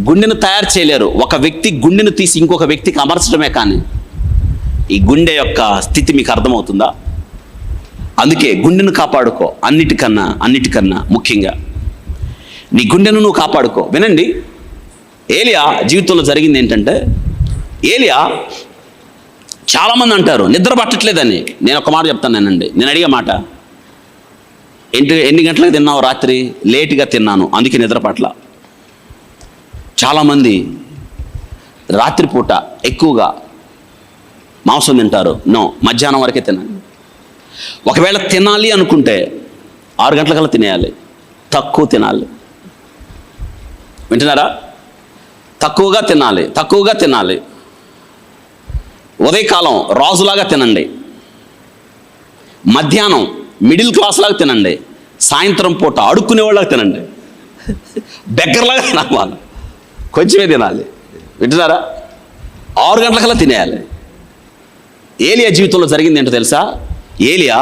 గుండెను తయారు చేయలేరు. ఒక వ్యక్తి గుండెను తీసి ఇంకొక వ్యక్తికి అమర్చడమే కానీ ఈ గుండె యొక్క స్థితి మీకు అర్థమవుతుందా? అందుకే గుండెను కాపాడుకో, అన్నిటికన్నా ముఖ్యంగా నీ గుండెను నువ్వు కాపాడుకో. వినండి, ఏలియా జీవితంలో జరిగింది ఏంటంటే, ఏలియా చాలామంది అంటారు నిద్ర పట్టట్లేదని. నేను ఒక మాట చెప్తానండి, నేను అడిగే మాట, ఎన్ని గంటలకు తిన్నావు రాత్రి? లేటుగా తిన్నాను, అందుకే నిద్ర పట్ల. చాలామంది రాత్రిపూట ఎక్కువగా మాంసం తింటారు. నో, మధ్యాహ్నం వరకే తినాలి. ఒకవేళ తినాలి అనుకుంటే 6 గంటలకల్లా తినేయాలి, తక్కువ తినాలి. వింటున్నారా? తక్కువగా తినాలి. ఉదయకాలం రాజులాగా తినండి, మధ్యాహ్నం మిడిల్ క్లాస్ లాగా తినండి, సాయంత్రం పూట అడుక్కునేవాళ్ళగా తినండి, బెగ్గరలాగా తినాలి, కొంచెమే తినాలి. వింటున్నారా? 6 గంటలకల్లా తినేయాలి. ఏలియా జీవితంలో జరిగింది ఏంటో తెలుసా? ఏలియా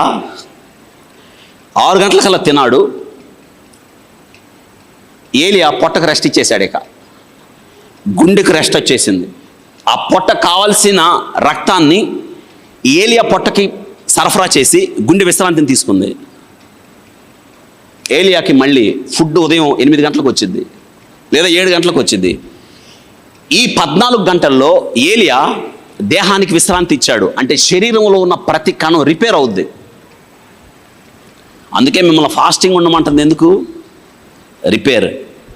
6 గంటలకల్లా తిన్నాడు. ఏలియా పొట్టకు రెస్ట్ ఇచ్చేశాడు. ఇక గుండెకు రెస్ట్ వచ్చేసింది. ఆ పొట్ట కావాల్సిన రక్తాన్ని ఏలియా పొట్టకి సరఫరా చేసి గుండె విశ్రాంతిని తీసుకుంది. ఏలియాకి మళ్ళీ ఫుడ్ ఉదయం 8 గంటలకు వచ్చింది, లేదా 7 గంటలకు వచ్చింది. ఈ 14 గంటల్లో ఏలియా దేహానికి విశ్రాంతి ఇచ్చాడు. అంటే శరీరంలో ఉన్న ప్రతి కణం రిపేర్ అవుద్ది. అందుకే మిమ్మల్ని ఫాస్టింగ్ ఉండమంటుంది. ఎందుకు? రిపేర్.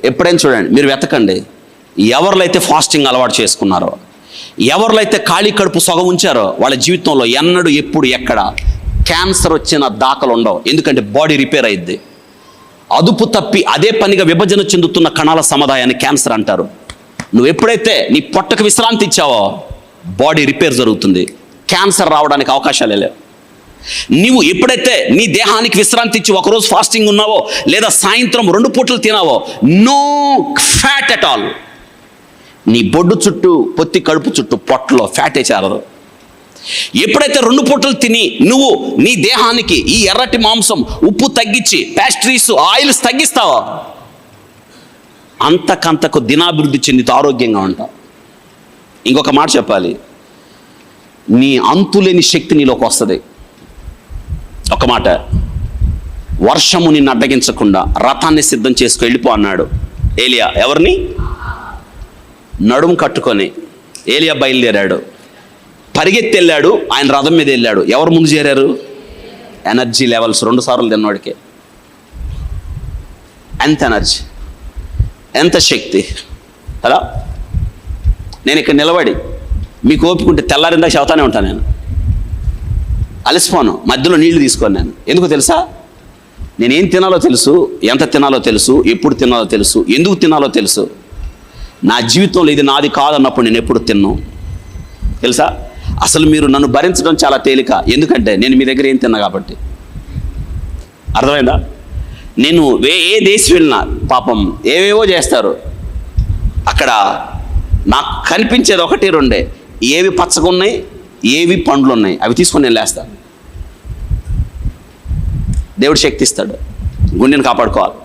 ఎప్పుడైనా చూడండి, మీరు వెతకండి, ఎవరిలో అయితే ఫాస్టింగ్ అలవాటు చేసుకున్నారో, ఎవరిలో అయితే ఖాళీ కడుపు సొగ ఉంచారో, వాళ్ళ జీవితంలో ఎన్నడూ ఎప్పుడు ఎక్కడ క్యాన్సర్ వచ్చిన దాఖలు ఉండవు. ఎందుకంటే బాడీ రిపేర్ అయ్యిద్ది. అదుపు తప్పి అదే పనిగా విభజన చెందుతున్న కణాల సముదాయాన్ని క్యాన్సర్ అంటారు. నువ్వు ఎప్పుడైతే నీ పొట్టకు విశ్రాంతి ఇచ్చావో బాడీ రిపేర్ జరుగుతుంది, క్యాన్సర్ రావడానికి అవకాశాలే లేవు. నీవు ఎప్పుడైతే నీ దేహానికి విశ్రాంతి ఇచ్చి ఒకరోజు ఫాస్టింగ్ ఉన్నావో, లేదా సాయంత్రం 2 పూటలు తినావో, నో ఫ్యాట్ అట్ ఆల్. నీ బొడ్డు చుట్టూ, పొత్తి కడుపు చుట్టూ, పొట్టలో ఫ్యాటే చేరదు. ఎప్పుడైతే 2 పూటలు తిని నువ్వు నీ దేహానికి ఈ ఎర్రటి మాంసం, ఉప్పు తగ్గించి, పేస్ట్రీస్, ఆయిల్స్ తగ్గిస్తావో, అంతకంతకు దినాభివృద్ధి చెందితో ఆరోగ్యంగా ఉంటావు. ఇంకొక మాట చెప్పాలి, నీ అంతులేని శక్తి నీలోకి వస్తుంది. ఒక మాట, వర్షము నిన్ను అడ్డగించకుండా రథాన్ని సిద్ధం చేసుకు వెళ్ళిపో అన్నాడు ఏలియా. ఎవరిని? నడుము కట్టుకొని ఏలియా బయలుదేరాడు, పరిగెత్తి వెళ్ళాడు. ఆయన రథం మీద వెళ్ళాడు. ఎవరు ముందు చేరారు? ఎనర్జీ లెవెల్స్ 2 సార్లు తిన్నవాడికే. ఎంత ఎనర్జీ, ఎంత శక్తి కదా! నేను ఇక్కడ నిలబడి మీకు ఓపికంటే తెల్లారిందా చెబుతానే ఉంటాను. నేను అలసిపోను, మధ్యలో నీళ్లు తీసుకోను నేను. ఎందుకు తెలుసా? నేనేం తినాలో తెలుసు, ఎంత తినాలో తెలుసు, ఎప్పుడు తినాలో తెలుసు, ఎందుకు తినాలో తెలుసు. నా జీవితంలో ఇది నాది కాదన్నప్పుడు నేను ఎప్పుడు తిన్నాను తెలుసా? అసలు మీరు నన్ను భరించడం చాలా తేలిక, ఎందుకంటే నేను మీ దగ్గర ఏం తిన్నా కాబట్టి. అర్థమైందా? నేను ఏ దేశం వెళ్ళినా పాపం ఏవేవో చేస్తారు. అక్కడ నాకు కనిపించేది 1-2, ఏవి పచ్చగా ఉన్నాయి, ఏవి పండ్లు ఉన్నాయి, అవి తీసుకొని నేను లేస్తాను. దేవుడు శక్తి ఇస్తాడు. గుండెని కాపాడుకోవాలి.